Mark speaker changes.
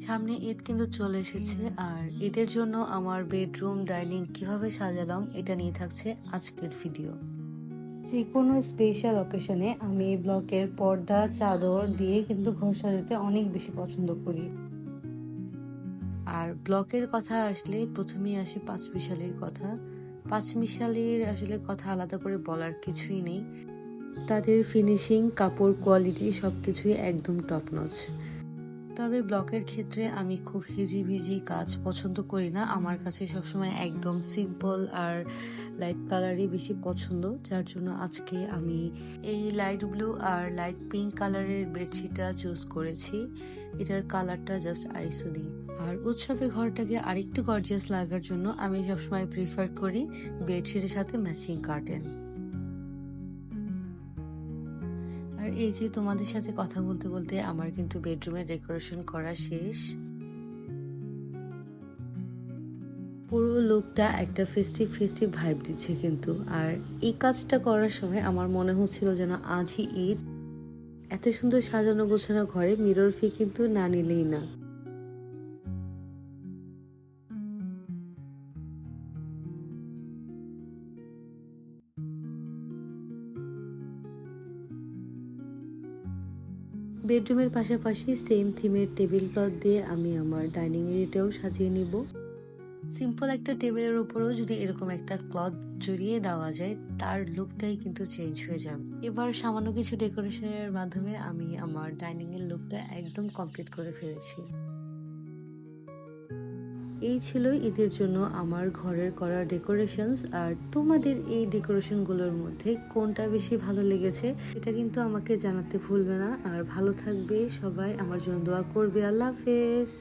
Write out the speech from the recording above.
Speaker 1: সামনে ঈদ কিন্তু চলে এসেছে, আর ঈদের জন্য আমার বেডরুম ডাইনিং কিভাবে সাজালাম এটা নিয়ে থাকছে আজকের ভিডিও। যে কোনো স্পেশাল অকেশনে আমি এই ব্লকের পর্দা চাদর দিয়ে কিন্তু ঘর সাজাতে অনেক বেশি পছন্দ করি। আর ব্লকের কথা আসলে প্রথমেই আসে পাঁচমিশালির কথা। পাঁচমিশালির আসলে কথা আলাদা করে বলার কিছুই নেই। তাদের ফিনিশিং, কাপড় কোয়ালিটি সবকিছুই একদম টপ নচ। তবে ব্লকের ক্ষেত্রে আমি খুব হিজিবিজি কাজ পছন্দ করি না। আমার কাছে সবসময় একদম সিম্পল আর লাইট কালারই বেশি পছন্দ, যার জন্য আজকে আমি এই লাইট ব্লু আর লাইট পিঙ্ক কালারের বেডশিটটা চুজ করেছি। এটার কালারটা জাস্ট আইসোনিং। আর উৎসবে ঘরটাকে আরেকটু গর্জিয়াস লাগার জন্য আমি সবসময় প্রিফার করি বেডশিটের সাথে ম্যাচিং কার্টেন। আর এই যে তোমাদের সাথে কথা বলতে বলতে আমার কিন্তু বেডরুমের ডেকোরেশন করা শেষ। পুরো লুকটা একটা ফেস্টিভ ফেস্টিভ ভাইব দিচ্ছে কিন্তু। আর এই কাজটা করার সময় আমার মনে হচ্ছিল যেন আজই ঈদ। এত সুন্দর সাজানো গোছানো ঘরে মিরর ফি কিন্তু না নিলেই না। বেডরুমের পাশাপাশি সেম থিমের টেবিল ক্লথ দিয়ে আমি আমার ডাইনিং এরিয়াটাও সাজিয়ে নিব। সিম্পল একটা টেবিলের উপরেও যদি এরকম একটা ক্লথ জড়িয়ে দেওয়া যায়, তার লুকটাই কিন্তু চেঞ্জ হয়ে যাবে। এবার সামান্য কিছু ডেকোরেশনের মাধ্যমে আমি আমার ডাইনিং এর লুকটা একদম কমপ্লিট করে ফেলেছি। এই ছিল ঈদের জন্য আমার ঘরের করা ডেকোরেশনস। আর তোমাদের এই ডেকোরেশন গুলোর মধ্যে কোনটা বেশি ভালো লেগেছে এটা কিন্তু আমাকে জানাতে ভুলবে না। আর ভালো থাকবে সবাই, আমার জন্য দোয়া করবে। আল্লাহ হাফেজ।